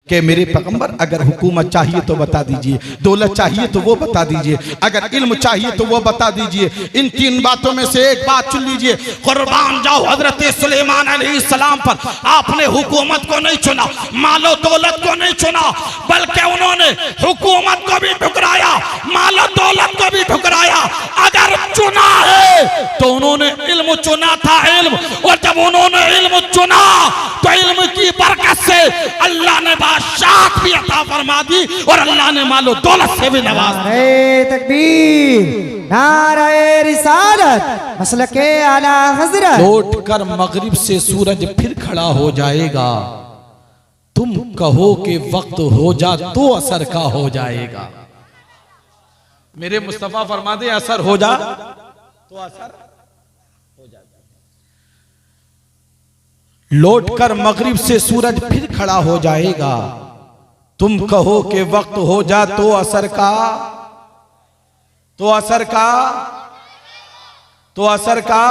कि मेरे पैगंबर अगर हुकूमत चाहिए तो बता दीजिए, दौलत चाहिए तो वो बता दीजिए, अगर इल्म चाहिए तो वो बता दीजिए। इन तीन बातों में से एक बात चुन लीजिए। कुर्बान जाओ हजरत सुलेमान अलैहिस्सलाम पर। आपने हुकूमत को नहीं चुना, मालो दौलत को नहीं चुना, बल्कि उन्होंने हुकूमत को भी ठुकराया, मालो दौलत को भी ठुकराया। अगर चुना है तो उन्होंने इल्म चुना था, इल्म। और जब उन्होंने इल्म चुना तो इल्म की बरकत से अल्लाह ने बादशाह भी अता फरमा दी और अल्लाह ने मालो दौलत से भी नवाज। नारे तकबीर, नारे रिसालत, मसलके आला हजरत। लौट कर मगरिब से सूरज फिर खड़ा हो जाएगा, तुम कहो कि वक्त हो जा तो असर का हो जाएगा। मेरे मुस्तफा फरमा दे असर हो जा तो असर हो जा। लौट कर मगरिब से सूरज फिर खड़ा हो जाएगा, तुम कहो कि वक्त हो जा तो असर का, तो असर का, तो असर का।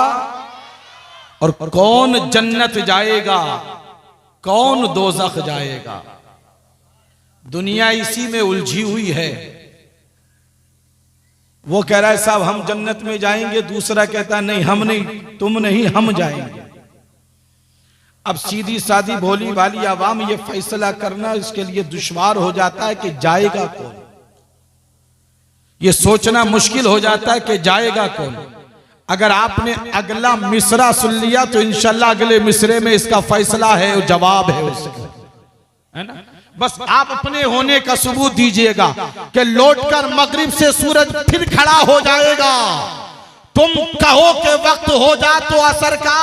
और कौन जन्नत जाएगा, कौन दोज़ख जाएगा। दुनिया इसी में उलझी हुई है। वो कह रहा है साहब हम जन्नत में जाएंगे, दूसरा कहता नहीं हम नहीं, तुम नहीं हम जाएंगे। अब सीधी सादी भोली भाली आवाम ये फैसला करना इसके लिए दुश्वार हो जाता है कि जाएगा कौन। ये सोचना मुश्किल हो जाता है कि जाएगा कौन। अगर आपने अगला मिसरा सुन लिया तो इंशाल्लाह अगले मिसरे में इसका फैसला है, जवाब है उसका, है ना। बस आप अपने होने का सबूत दीजिएगा कि लौटकर मगरिब से सूरज फिर खड़ा हो जाएगा, तुम कहो कि वक्त हो जा तो असर का,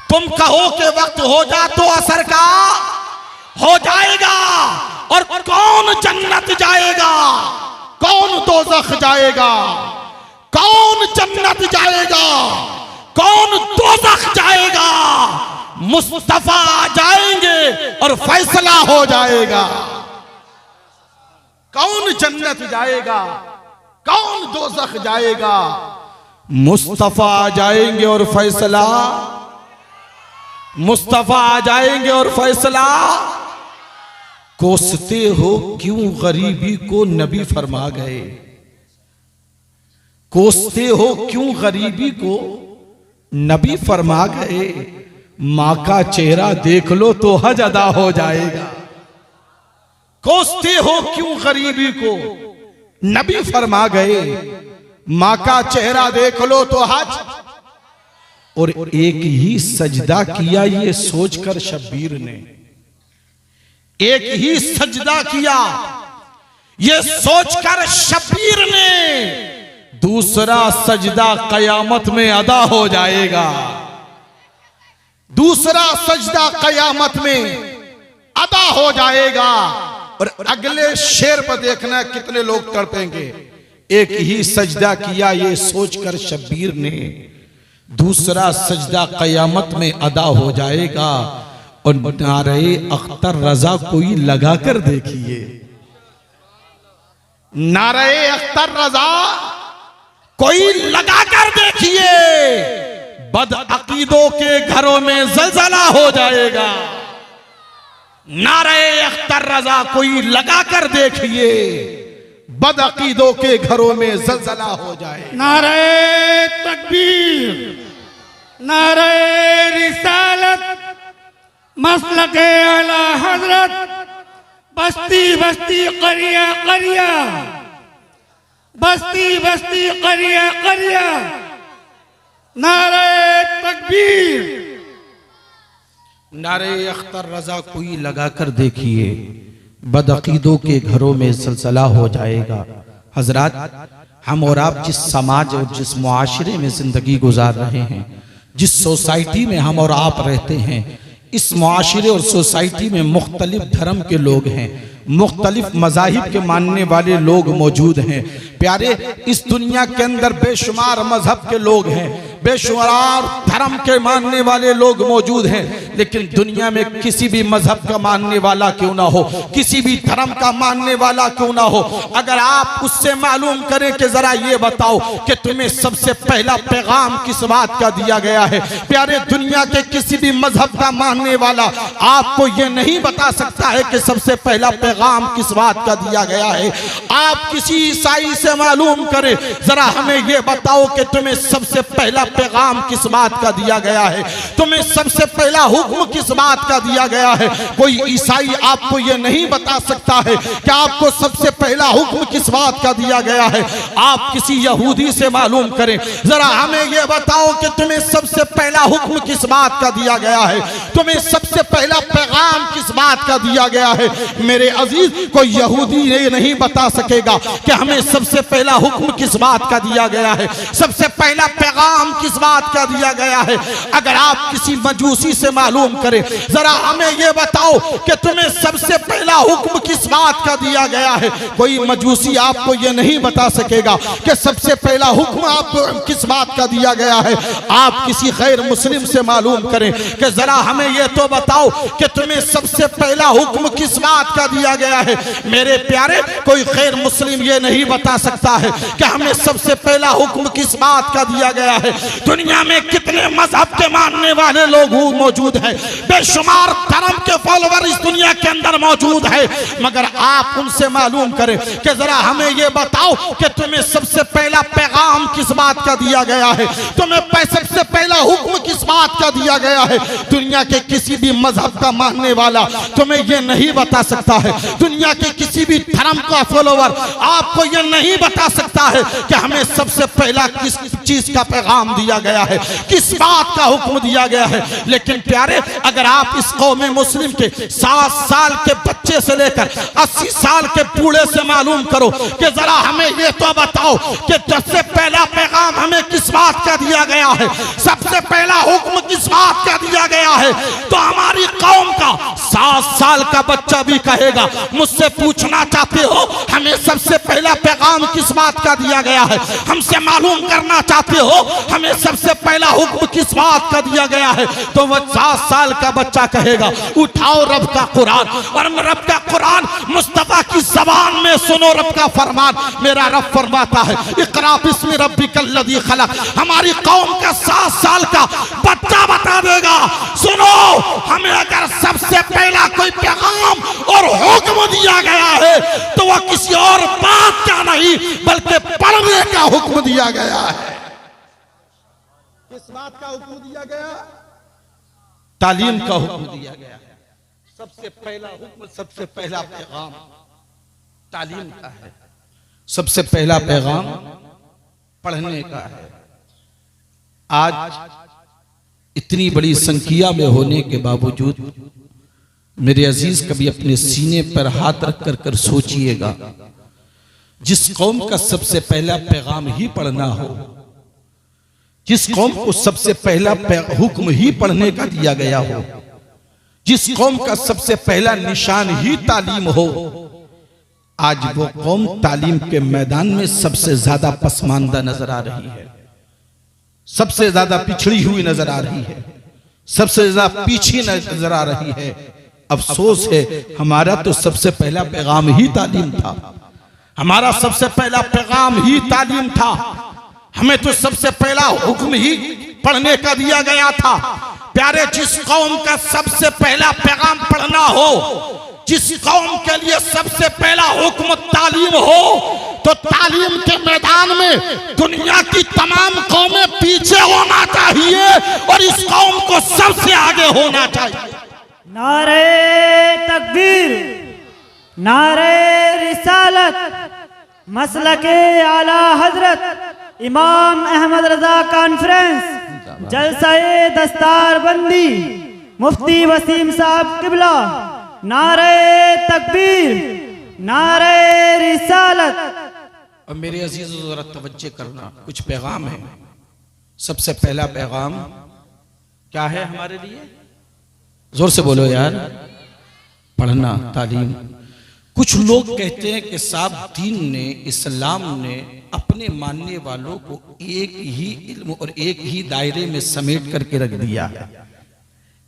तुम कहो कि वक्त हो जा तो असर का हो जाएगा। और कौन जन्नत जाएगा, कौन दोज़ख जाएगा, कौन जन्नत जाएगा, कौन दोज़ख जाएगा। मुस्तफा जाएंगे और फैसला हो जाएगा। कौन जन्नत जाएगा, कौन दोज़ख जाएगा। मुस्तफा जाएंगे और फैसला, मुस्तफा आ जाएंगे और फैसला। कोसते हो क्यों गरीबी को नबी फरमा गए, कोसते हो क्यों गरीबी को नबी फरमा गए। माँ का चेहरा देख लो तो हज अदा हो जाएगा। कोसते हो क्यों गरीबी को नबी फरमा गए, माँ का चेहरा देख लो तो हज। और एक ही सजदा किया ये सोचकर शब्बीर ने, एक ही सजदा किया ये सोचकर शब्बीर ने, दूसरा सजदा कयामत में अदा हो जाएगा। दूसरा सजदा कयामत में अदा हो जाएगा। और अगले शेर पर देखना कितने लोग तड़पेंगे। एक ही सजदा किया ये सोचकर शब्बीर ने, दूसरा सजदा कयामत में अदा हो जाएगा। और नारे अख्तर रजा कोई लगा कर देखिए, नारे अख्तर रजा कोई लगा कर देखिए, बदअकीदों के घरों में ज़लज़ला हो जाएगा। नारे अख्तर रजा कोई लगा कर देखिए, बदअकीदों के घरों में ज़लज़ला हो जाए। नारे तकबीर, नारे रिसालत, मसलके आला हजरत, बस्ती बस्ती करिया करिया, बस्ती बस्ती करिया करिया। नारे तकबीर, नारे अख्तर रजा कोई लगा कर देखिए, बदअकीदों के घरों में ज़लज़ला हो जाएगा। हजरात, हम और आप जिस समाज और जिस मुआशरे में जिंदगी गुजार रहे हैं, जिस सोसाइटी में हम और आप रहते हैं, इस मुआशरे और सोसाइटी में मुख्तलिफ धर्म के लोग हैं, मुख्तलिफ मज़ाहिब के मानने वाले लोग मौजूद हैं। प्यारे, इस दुनिया के अंदर बेशुमार मजहब के लोग हैं, बेशुमार धर्म के मानने वाले लोग मौजूद हैं, लेकिन दुनिया में किसी भी मजहब का मानने वाला क्यों ना हो, किसी भी धर्म का मानने वाला क्यों ना हो, अगर आप उससे मालूम करें कि जरा ये बताओ कि तुम्हें सबसे पहला पैगाम किस बात का दिया गया है। प्यारे, दुनिया के किसी भी मजहब का मानने वाला आपको ये नहीं बता सकता है कि सबसे पहला पैगाम किस बात का दिया गया है। आप किसी ईसाई से मालूम करें, जरा हमें ये बताओ कि तुम्हें सबसे पहला पैगाम किस बात का दिया गया है, तुम्हें सबसे पहला हुक्म किस बात का दिया गया है। कोई ईसाई आपको ये नहीं बता सकता है कि आपको सबसे पहला हुक्म किस बात का दिया गया है। आप किसी यहूदी से मालूम करें, जरा हमें ये बताओ कि तुम्हें सबसे पहला हुक्म किस बात का दिया गया है, तुम्हें सबसे पहला पैगाम किस बात का दिया गया है। मेरे अजीज, कोई यहूदी ये नहीं बता सकेगा कि हमें सबसे पहला हुक्म किस बात का दिया गया है, सबसे पहला पैगाम किस बात का दिया गया है। अगर आप किसी मजूसी से मालूम करें, जरा हमें यह बताओ कि तुम्हें सबसे पहला हुक्म किस बात का दिया गया है, कोई मजूसी आपको यह नहीं बता सकेगा कि सबसे पहला हुक्म आपको किस बात का दिया गया है। आप किसी गैर मुस्लिम से मालूम करें कि जरा हमें यह तो बताओ कि तुम्हें सबसे पहला हुक्म किस बात का दिया गया है। मेरे प्यारे, कोई गैर मुस्लिम ये नहीं बता सकता है कि हमें सबसे पहला हुक्म किस बात का दिया गया है। दुनिया में कितने मजहब के मानने वाले लोग मौजूद हैं, बेशुमार धर्म के फॉलोवर इस दुनिया के अंदर मौजूद है, मगर आप उनसे मालूम करें कि जरा हमें यह बताओ कि तुम्हें सबसे पहला पैगाम किस बात का दिया गया है, तुम्हें सबसे पहला हुक्म किस बात का दिया गया है। दुनिया के किसी भी मजहब का मानने वाला तुम्हें यह नहीं बता सकता है, दुनिया के किसी भी धर्म का फॉलोवर आपको यह नहीं बता सकता है कि हमें सबसे पहला किस चीज का पैगाम दिया गया है, किस बात का हुक्म दिया गया है। लेकिन प्यारे, अगर आप इस कौम मुस्लिम के 7 साल के बच्चे से लेकर 80 साल के बूढ़े से मालूम करो कि जरा हमें यह तो बताओ कि सबसे पहला पैगाम हमें किस बात का दिया गया है, सबसे पहला हुक्म किस बात का दिया गया है, तो हमारी कौम का 7 साल का बच्चा भी कहेगा, मुझसे पूछना चाहते हो हमें सबसे पहला पैगाम किस बात का दिया गया है, हमसे मालूम करना चाहते हो हमें सबसे पहला हुक्म किस बात का दिया गया है, तो वह 7 साल का बच्चा कहेगा उठाओ रब का कुरान, और रब का कुरान मुस्तफा की जबान में सुनो रब का फरमान। मेरा रब फरमाता है इक़रा बिस्मि रब्बिकल लज़ी खलक। हमारी कौम का 7 साल का बच्चा बता देगा, सुनो हमें अगर सबसे पहला कोई पैगाम और हुक्म दिया गया है तो वह किसी और बात का नहीं बल्कि पढ़ने का हुक्म दिया गया है। किस बात का हुक्म दिया गया? तालीम का हुक्म दिया गया। सबसे पहला हुक्म, सबसे पहला पैगाम तालीम का है, सबसे पहला पैगाम पढ़ने का है। आज इतनी बड़ी संख्या में होने के बावजूद मेरे अजीज, कभी अपने सीने पर हाथ रख कर सोचिएगा, जिस कौम का सबसे पहला पैगाम ही पढ़ना हो, जिस कौम को सबसे पहला हुक्म ही पढ़ने का दिया गया हो, जिस कौम का सबसे पहला निशान ही तालीम हो, आज वो कौम तालीम के मैदान में सबसे ज्यादा पसमानदा नजर आ रही है, सबसे ज्यादा पिछड़ी हुई नजर आ रही है, सबसे ज्यादा पीछे नजर आ रही है। अफसोस है, हमारा तो सबसे पहला पैगाम ही तालीम था, हमारा सबसे पहला पैगाम ही तालीम था, हमें तो सबसे पहला हुक्म ही पढ़ने का दिया गया था। प्यारे, जिस कौम का सबसे पहला पैगाम पढ़ना हो, जिस कौम के लिए सबसे पहला हुक्म तालीम हो, तो तालीम के मैदान में दुनिया की तमाम कौमें पीछे होना चाहिए और इस कौम को सबसे आगे होना चाहिए। नारे तकबीर, नारे रिसालत, मसलके आला हजरत इमाम अहमद रजा कॉन्फ्रेंस, जलसाए दस्तारबंदी, मुफ्ती वसीम साहब किबला, नारे तकबीर, नारे रिसालत। और मेरे अजीज़ों जरा तवज्जो करना, कुछ पैगाम है। सबसे पहला पैगाम क्या है हमारे लिए? जोर से बोलो यार। पढ़ना, तालीम। कुछ लोग कहते हैं कि साहब दीन ने, इस्लाम ने अपने मानने वालों को एक ही इल्म और एक ही दायरे में समेट करके रख दिया है,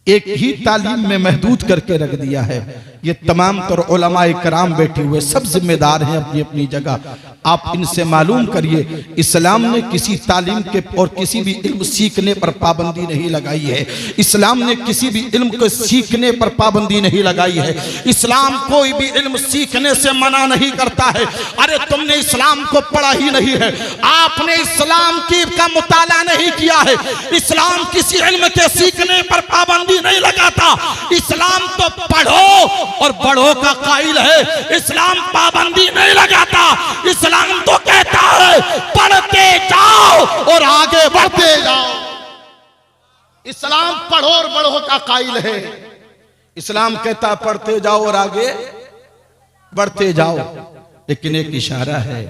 एक ही तालीम में महदूद करके रख दिया है। ये तमाम तर उलमाए कराम बैठे हुए सब जिम्मेदार हैं अपनी अपनी जगह। आप इनसे मालूम करिए, इस्लाम ने किसी तालीम के और किसी भी इल्म सीखने पर पाबंदी नहीं लगाई है। इस्लाम ने किसी भी इल्म को सीखने पर पाबंदी नहीं लगाई है। इस्लाम कोई भी इल्म सीखने से मना नहीं करता है। अरे तुमने इस्लाम को पढ़ा ही नहीं है, आपने इस्लाम की का मुताला नहीं किया है। इस्लाम किसी इल्म के सीखने पर पाबंदी नहीं लगाता। इस्लाम तो पढ़ो और बढ़ो का कायल है, इस्लाम पाबंदी नहीं लगाता। इस्लाम तो कहता है पढ़ते जाओ और आगे बढ़ते जाओ। इस्लाम पढ़ो और बढ़ो का कायल है। इस्लाम कहता पढ़ते जाओ और आगे बढ़ते जाओ। लेकिन एक इशारा है,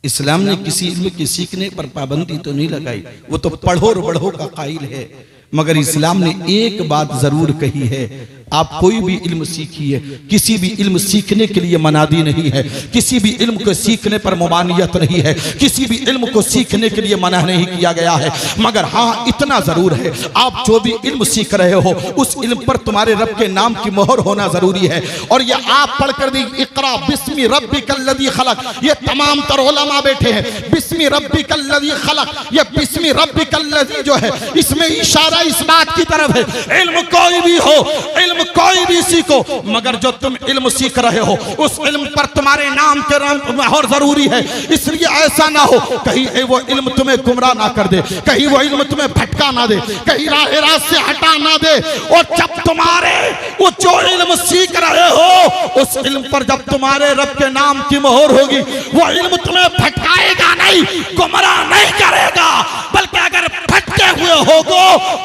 इस्लाम ने किसी इल्म के सीखने पर पाबंदी तो नहीं लगाई, वो तो पढ़ो और बढ़ो का कायल है। मगर इस्लाम ने एक बात जरूर कही है, आप कोई भी इल्म सीखिए, किसी भी इल्म सीखने के लिए मनादी नहीं है, किसी भी इल्म को सीखने पर मुमानियत नहीं है, किसी भी इल्म को सीखने के लिए मना नहीं किया गया है। मगर हाँ इतना जरूर है, आप जो भी इल्म सीख रहे हो उस इल्म पर तुम्हारे रब के नाम की मोहर होना जरूरी है। और ये आप पढ़कर दी इकरा बिस्मि रब्बिकल्लज़ी खलक, ये तमाम तर उलमा बैठे हैं, बिस्मि रब्बिकल्लज़ी खलक, ये बिस्मि रब्बिकल्लज़ी जो है इसमें इशारा इस बात की तरफ है, इल्म कोई भी हो, इल्म कोई भी सीखो, मगर जो तुम इल्म सीख रहे हो उस इल्म पर तुम्हारे नाम के मोहर जरूरी है। इसलिए ऐसा ना हो कहीं वो इल्म तुम्हें गुमराह ना कर दे, कहीं वो इल्म तुम्हें भटका ना दे, कहीं राह से हटा ना दे। और जब तुम्हारे वो जो इल्म सीख रहे हो उस इल्म पर जब तुम्हारे रब के नाम की मोहर होगी, वो इल्म तुम्हें भटकाएगा नहीं, गुमराह नहीं करेगा, बल्कि अगर भटके हुए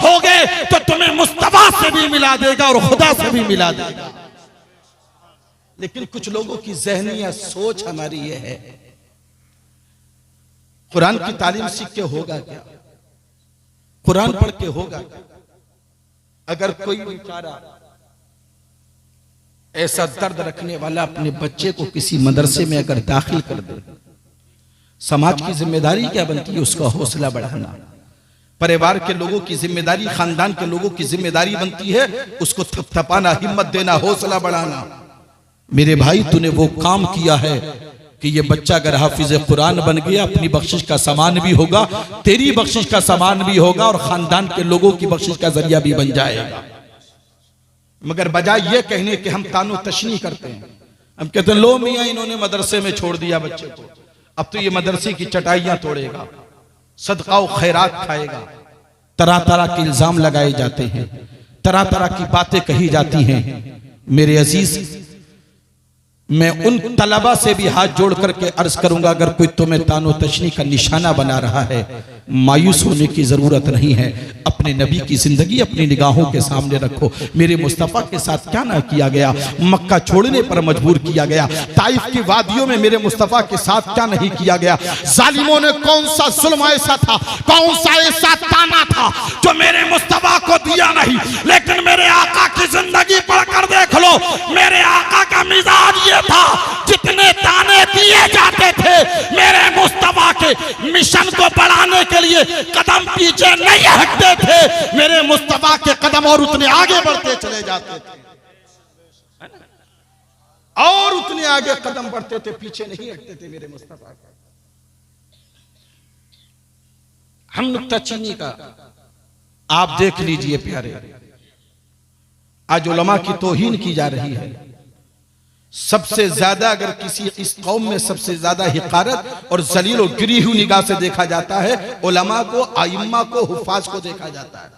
होगे तो तुम्हें मुस्तफा से भी मिला देगा और खुदा से भी मिला देगा। लेकिन कुछ लोगों की ज़हनियत सोच हमारी ये है, कुरान की तालीम सीख के होगा क्या, कुरान पढ़ के होगा क्या। अगर कोई बेचारा ऐसा दर्द रखने वाला अपने बच्चे को किसी मदरसे में अगर दाखिल कर दे, समाज की जिम्मेदारी क्या बनती है, उसका हौसला बढ़ाना। परिवार के लोगों की जिम्मेदारी, खानदान के लोगों की जिम्मेदारी बनती है उसको थपथपाना, हिम्मत देना, हौसला बढ़ाना। मेरे भाई तूने वो काम किया है कि ये बच्चा अगर हाफिज कुरान बन गया, अपनी बख्शिश का सामान भी होगा, तेरी बख्शिश का सामान भी होगा और खानदान के लोगों की बख्शिश का जरिया भी बन जाएगा। मगर बजाय ये कहने कि हम तानो तशनी करते हैं, हम कहते हैं लो मियाँ इन्होंने मदरसे में छोड़ दिया बच्चे को, अब तो ये मदरसे की चटाइयां तोड़ेगा, सदका व खैरात खाएगा। तरह तरह के इल्जाम लगाए जाते हैं, तरह तरह की बातें कही जाती हैं। मेरे अजीज, मैं उन तलबा से भी हाथ जोड़ करके अर्ज करूंगा, अगर कोई तुम्हें तानो तशनी का निशाना बना रहा है, मायूस होने की जरूरत नहीं है। अपने नबी की जिंदगी अपनी निगाहों के सामने रखो। मेरे मुस्तफ़ा के साथ क्या ना किया गया, मक्का छोड़ने पर मजबूर किया गया, ताइफ की वादियों में मेरे मुस्तफ़ा के साथ क्या नहीं किया गया। जालिमों ने कौन सा जुल्म ऐसा था, कौन सा ऐसा ताना था जो मेरे मुस्तफ़ा को दिया नहीं। लेकिन मेरे आका की जिंदगी पढ़कर देख लो, मेरे आका का मिजाज ये था, जितने ताने दिए जाते थे मेरे मुस्तफा के मिशन को बढ़ाने के लिए कदम पीछे नहीं हटते थे, मेरे मुस्तफा के कदम और उतने आगे बढ़ते चले जाते थे, और उतने आगे कदम बढ़ते थे, पीछे नहीं हटते थे मेरे मुस्तफा के। हम नुक्ताचीनी का आप देख लीजिए प्यारे, आज उलमा की तौहीन की जा रही है। सबसे ज्यादा अगर किसी इस कौम में सबसे ज्यादा हिकारत और जलील और गिरी हुई निगाह से देखा जाता है, उलमा को, आइम्मा को, हुफ्फाज को देखा जाता है।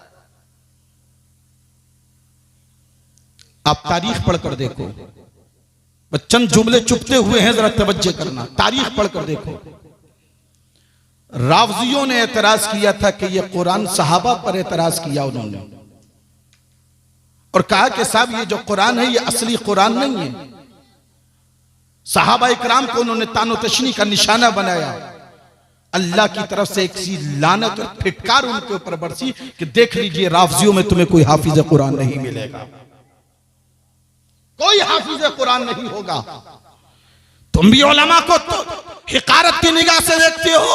आप तारीख पढ़कर देखो, चंद जुमले चुपते हुए हैं, जरा तवज्जो करना, तारीख पढ़कर देखो। रावजियों ने एतराज किया था कि यह कुरान, सहाबा पर एतराज किया उन्होंने और कहा कि साहब ये जो कुरान है ये असली कुरान नहीं है। सहाबा इकराम को उन्होंने तानो तशनी का निशाना बनाया। अल्लाह की तरफ से एक सी लानत और फिटकार उनके ऊपर बरसी कि देख लीजिए रावजियों में तुम्हें कोई हाफिज कुरान नहीं मिलेगा, कोई हाफिज हाफिज कुरान नहीं होगा। तुम भी उलमा को तो हिकारत की निगाह से देखते हो।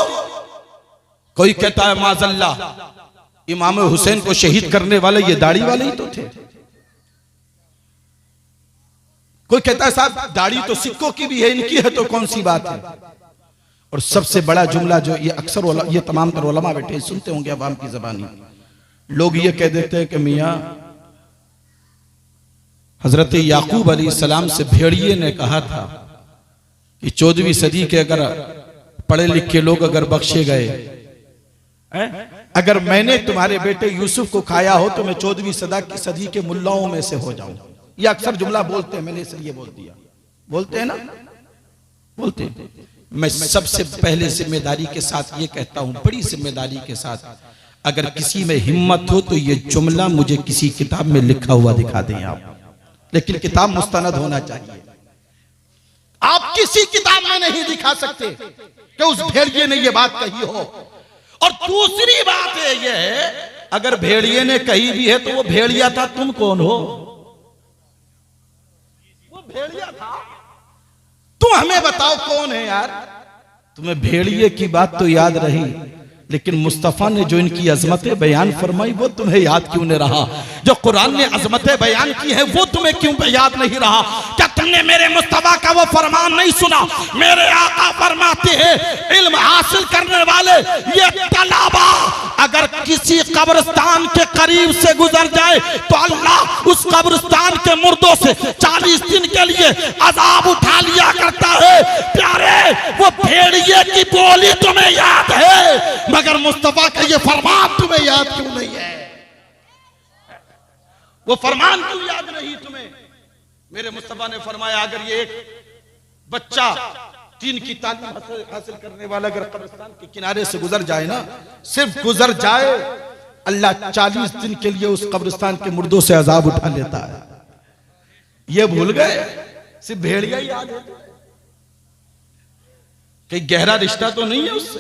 कोई कहता है माजल्ला इमाम हुसैन को शहीद करने वाले ये दाढ़ी वाले ही तो थे। कोई कहता है साहब दाढ़ी तो सिक्कों की भी है, इनकी है तो कौन सी बात है। और सबसे बड़ा जुमला जो ये अक्सर ये तमाम तर उलमा बैठे सुनते होंगे अवाम की जबानी, लोग ये कह देते हैं कि मियाँ हजरत याकूब अलैहिस्सलाम से भेड़िए ने कहा था कि 14वीं सदी के अगर पढ़े लिखे लोग अगर बख्शे गए, अगर मैंने तुम्हारे बेटे यूसुफ को खाया हो तो मैं 14वीं सदी के मुल्लाओं में से हो जाऊं। ये अक्सर जुमला बोलते हैं, मैंने इसलिए बोल दिया। बोलते हैं ना, बोलते हैं। मैं सबसे पहले जिम्मेदारी के साथ ये कहता हूं, बड़ी जिम्मेदारी के साथ, अगर किसी में हिम्मत हो तो ये जुमला मुझे किसी किताब में लिखा हुआ दिखा दें आप, लेकिन किताब मुस्तनद होना चाहिए। आप किसी किताब में नहीं दिखा सकते कि उस भेड़िए ने ये बात कही हो। और दूसरी बात है ये है, अगर भेड़िए ने कही भी है तो वो भेड़िया था, तुम कौन हो? वो भेड़िया था, तुम हमें बताओ कौन है यार। तुम्हें भेड़िए की बात तो याद रही, लेकिन मुस्तफा ने जो इनकी अजमतें बयान फरमाई वो तुम्हें याद क्यों नहीं रहा? जो कुरान ने अजमतें बयान की है वो तुम्हें क्यों याद नहीं रहा? क्या तुमने मेरे मुस्तफा का वो फरमान नहीं सुना? मेरे आका फरमाते हैं इल्म हासिल करने वाले ये तलाबा अगर किसी कब्रिस्तान के करीब से गुजर जाए तो अल्लाह उस कब्रिस्तान के मुर्दों से 40 दिन के लिए अजाब उठा लिया करता है। प्यारे, वो भेड़िए की बोली तुम्हें याद है, मगर मुस्तफा का ये फरमान तुम्हें याद क्यों नहीं है? वो फरमान क्यों याद नहीं तुम्हें? मेरे मुस्तफा ने फरमाया अगर ये एक बच्चा दीन की तालीम हासिल करने वाला अगर कब्रिस्तान के किनारे से गुजर जाए ना, सिर्फ गुजर जाए, अल्लाह 40 दिन के लिए उस कब्रिस्तान के मुर्दों से अजाब उठा लेता है। ये भूल गए? सिर्फ भेड़िया ही याद है? कहीं गहरा रिश्ता तो नहीं है उससे?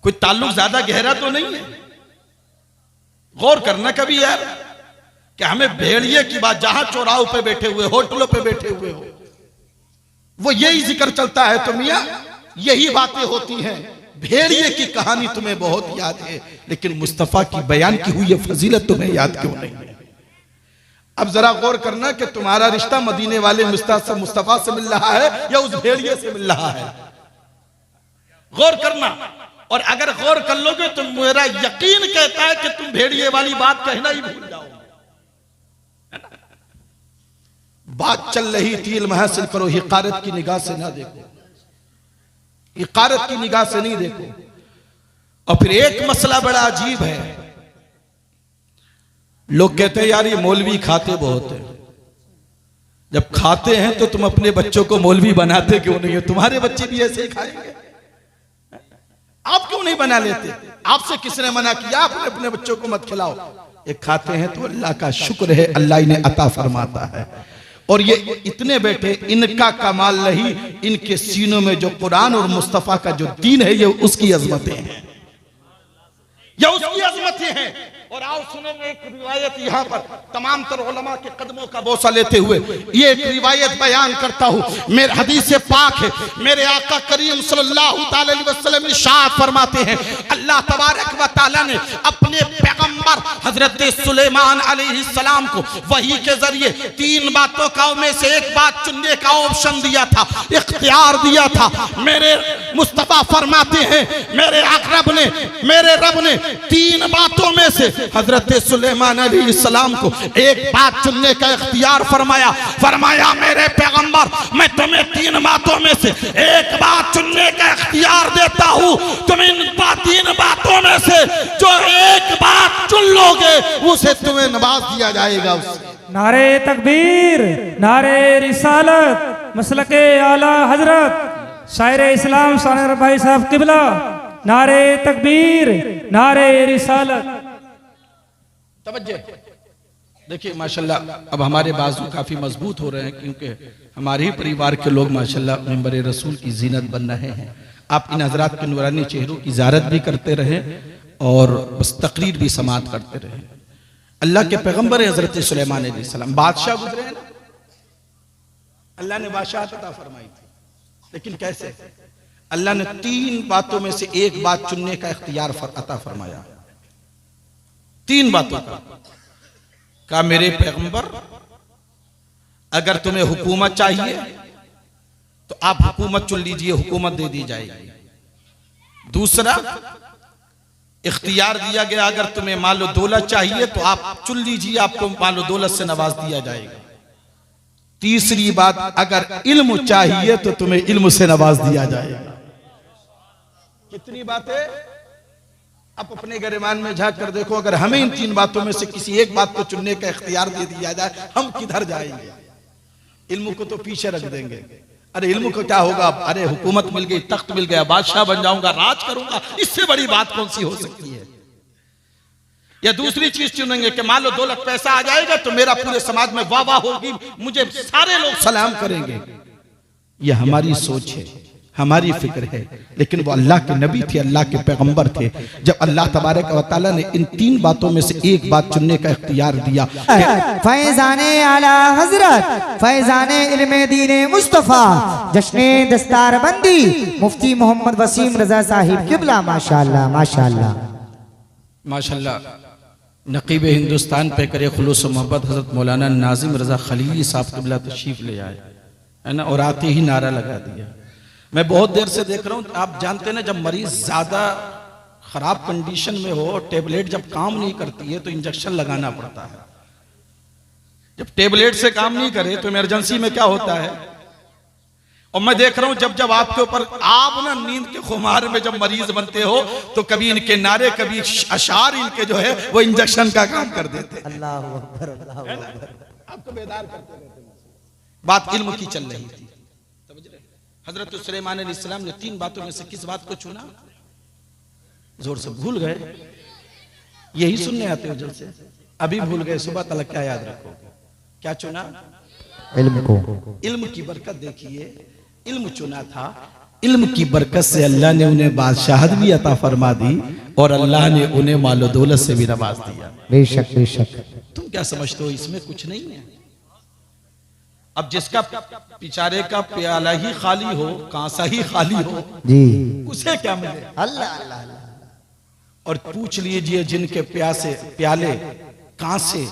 कोई ताल्लुक ज्यादा गहरा तो नहीं है? गौर करना कभी यार कि हमें भेड़िए की बात, जहां चौराहों पे बैठे हुए, होटलों पे बैठे हुए हो, वो यही जिक्र चलता है तो मियां यही बातें होती हैं। भेड़िए की कहानी तुम्हें बहुत याद है, लेकिन मुस्तफा की बयान की हुई ये फजीलत तुम्हें याद क्यों नहीं है? अब जरा गौर करना कि तुम्हारा रिश्ता मदीने वाले मुस्तफा से मिल रहा है या उस भेड़िए से मिल रहा है? गौर करना। और अगर गौर कर लोगे तो मेरा यकीन कहता है कि तुम भेड़िए वाली बात कहना ही भूल जाओगे। बात चल रही थी, इल्म हासिल करो, हिकारत की निगाह से ना देखो, हिकारत की निगाह से नहीं देखो। और फिर एक मसला बड़ा अजीब है, लोग कहते हैं यार ये मौलवी खाते बहुत है। जब खाते हैं तो तुम अपने बच्चों को मौलवी बनाते क्यों नहीं है? तुम्हारे बच्चे भी ऐसे ही खाएंगे, आप क्यों नहीं बना लेते? आपसे किसने मना किया? आप अपने बच्चों को मत खिलाओ। ये खाते हैं तो अल्लाह का शुक्र है, अल्लाह इन्हें अता फरमाता है। और ये इतने बैठे, इनका कमाल नहीं, इनके सीनों में जो कुरान और मुस्तफा का जो दीन है, ये उसकी अजमतें हैं, ये उसकी अजमतें हैं। और आओ सुनेंगे एक रिवायत यहाँ पर तमाम तर उलमा के कदमों का बोसा लेते हुए ये एक रिवायत बयान करता हूँ। मेरे हदीस पाक है, मेरे आका करीम सल्लल्लाहु अलैहि वसल्लम इरशाद फरमाते हैं, अल्लाह तबारक व तआला ने अपने पैगंबर हजरत सुलेमान अलैहिस्सलाम को वही के जरिए 3 बातों का में से एक बात चुनने का ऑप्शन दिया था, इख्तियार दिया था। मेरे मुस्तफा फरमाते हैं मेरे अक़रब ने, मेरे रब ने 3 बातों में से हजरत सुलेमान अलैहिस्सलाम को एक बात चुनने का इख्तियार फरमाया। फरमाया मेरे पैगंबर, मैं तुम्हें 3 बातों में से एक बात चुनने का इख्तियार देता हूँ, तुम इन 3 बातों में से जो एक बात चुन लोगे उसे तुम्हें नवाज दिया जाएगा। नारे तकबीर, नारे रिसालत, मसलके आला हजरत शायर इस्लाम सानर भाई साहब किबला, नारे तकबीर, नारे रिसालत। देखिए माशाल्लाह अब हमारे बाजू काफी मजबूत हो रहे हैं, क्योंकि हमारे ही परिवार के लोग माशाल्लाह मिंबर रसूल की जीनत बन रहे हैं। आप इन हजरात के नूरानी चेहरों की ज़ियारत भी करते रहे और बस तकरीर भी समात करते रहे। अल्लाह के पैगंबर हजरत सुलेमान अलैहिस्सलाम बादशाह गुजरे हैं ना, अल्लाह ने बादशाहत अता फरमाई थी, लेकिन कैसे? अल्लाह ने 3 बातों में से एक बात चुनने का इख्तियार अता फरमाया। 3 बातों का। कहा मेरे पैगंबर, अगर तुम्हें हुकूमत चाहिए तो आप हुकूमत चुन लीजिए, हुकूमत दे दी जाएगी। दूसरा इख्तियार दिया गया, अगर तुम्हें मालो दौलत चाहिए तो आप चुन लीजिए, आपको मालो दौलत से नवाज दिया जाएगा। तीसरी बात, अगर इल्म चाहिए तो तुम्हें इल्म से नवाज दिया जाएगा। कितनी बातें? आप अपने गिरबान में झांक कर देखो, अगर हमें इन 3 बातों में से किसी एक बात को चुनने का इख्तियार दे दिया जाए, हम किधर जाएंगे? इल्म को तो पीछे रख देंगे। अरे इल्म को क्या होगा? अरे हुकूमत मिल गई, तख्त मिल गया, बादशाह बन जाऊंगा, राज करूंगा, इससे बड़ी बात कौन सी हो सकती है? या दूसरी चीज चुनेंगे कि मान लो दौलत पैसा आ जाएगा तो मेरा पूरे समाज में वाह वाह होगी, मुझे सारे लोग सलाम करेंगे। यह हमारी सोच है, हमारी फिक्र है, लेकिन वो अल्लाह के नबी थे, अल्लाह के पैगंबर थे। जब अल्लाह तबारक व तआला ने इन 3 बातों में से एक बात चुनने का इख्तियार दिया, फैजाने आला हजरत, फैजाने इल्मे दीने मुस्तफा, जश्ने दस्तारबंदी मुफ्ती मोहम्मद वसीम रजा साहिब किबला। माशाअल्लाह माशाअल्लाह माशाअल्लाह। नकीब हिंदुस्तान पे करे खुलूस मोहब्बत हजरत मौलाना नाजिम रजा खलीली साहब किबला तशरीफ ले आए, है ना, और आते ही नारा लगा दिया। मैं बहुत देर से देख रहा हूँ, आप जानते हैं ना, जब मरीज ज्यादा खराब कंडीशन में हो, टेबलेट जब काम नहीं करती है तो इंजेक्शन लगाना पड़ता है। जब टेबलेट से काम नहीं करे तो इमरजेंसी में क्या होता है? और मैं देख रहा हूं जब आपके ऊपर आप ना नींद के खुमार में जब मरीज बनते हो तो कभी इनके नारे, कभी अशार इनके जो है वो इंजेक्शन का काम कर देते। अल्लाहु अकबर अल्लाहु अकबर। आपको बेदार करते रहते हैं। बात इल्म की चल रही थी, समझ रहे? हजरत सुलेमान अलैहिस्सलाम ने 3 बातों में से किस बात को चुना? जोर से भूल गए, यही सुनने आते हो जब से, अभी भूल गए, सुबह तक क्या याद रखोगे? क्या चुना? इल्म को। इल्म की बरकत देखिए, इल्म चुना था। इल्म की बरकत से अल्लाह ने उन्हें बादशाहत भी अता फरमा दी और अल्लाह ने उन्हें मालो दौलत से भी नवाज दिया। बेशक बेशक। तुम क्या समझते हो इसमें कुछ नहीं है? अब जिसका बेचारे का प्याला ही खाली हो, कांसा ही खाली हो जी, उसे क्या मिले? अल्लाह अल्लाह। और पूछ लीजिए जिनके प्याले कांसे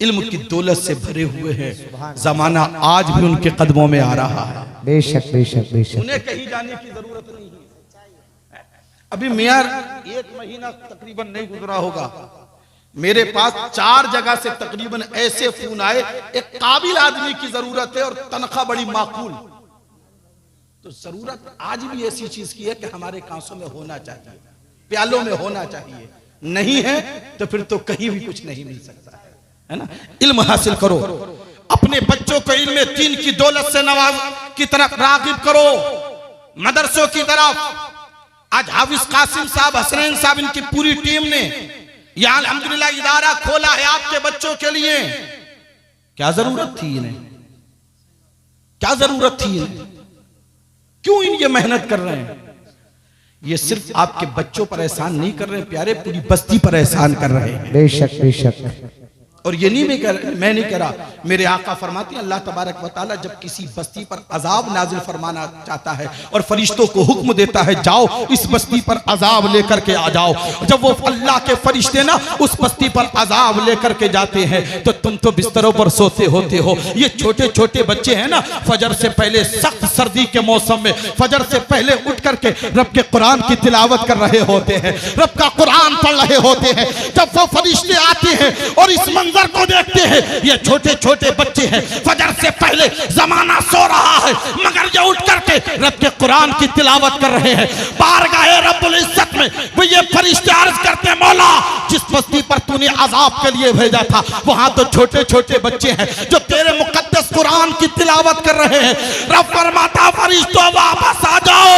इल्म की दौलत से भरे हुए हैं, जमाना आज भी उनके कदमों में आ रहा है। बेशक बेशक बेशक। उन्हें कहीं जाने की जरूरत नहीं है। अभी मियां 1 महीना तकरीबन नहीं गुजरा होगा, मेरे पास 4 जगह से तकरीबन ऐसे फोन आए, एक काबिल आदमी की जरूरत है और तनख्वाह बड़ी माकूल। तो जरूरत आज भी ऐसी चीज की है कि हमारे कांसों में होना चाहिए, प्यालों में होना चाहिए। नहीं है तो फिर तो कहीं भी कुछ नहीं मिल सकता है ना। इल्म हासिल करो, अपने बच्चों को इल्म दीन की दौलत से नवाज की तरफ रागिब करो, मदरसों की तरफ। आज हाफिज कासिम साहब, हसनैन साहब, इनकी पूरी टीम ने यहां अल्हम्दुलिल्लाह इदारा खोला है आपके बच्चों के लिए। क्या जरूरत थी इन्हें? क्या जरूरत थी इन्हें? क्यों ये मेहनत कर रहे हैं? ये सिर्फ आपके बच्चों पर एहसान नहीं कर रहे प्यारे, पूरी बस्ती पर एहसान कर रहे हैं। बेशक बेशक। और ये नहीं मैं नहीं करा, मेरे आका फरमाते हैं अल्लाह तबारक व तआला जब किसी बस्ती पर अजाब नाजिल फरमाना चाहता है और फरिश्तों को हुक्म देता है जाओ इस बस्ती पर अजाब लेकर के आ जाओ, जब वो अल्लाह के फरिश्ते ना उस बस्ती पर अजाब लेकर के जाते हैं तो तुम तो बिस्तरों पर सोते होते हो। ये छोटे छोटे बच्चे हैं ना, फजर से पहले, सख्त सर्दी के मौसम में फजर से पहले उठ करके रब के कुरान की तिलावत कर रहे होते हैं, रब का कुरान पढ़ रहे होते हैं। जब वो फरिश्ते आते हैं और इस को देखते हैं, ये छोटे छोटे बच्चे हैं, फजर से पहले जमाना सो रहा है मगर ये उठ करके रब के कुरान की तिलावत कर रहे हैं। बारगाहे रब्बुल इज्जत में वो ये फरिश्ते अर्ज करते हैं मौला जिस बस्ती पर तूने अजाब के लिए भेजा था वहां तो छोटे छोटे बच्चे हैं जो तेरे मुकद्दस कुरान की तिलावत कर रहे हैं। रब फरमाता फरिश्तों वापस आ जाओ,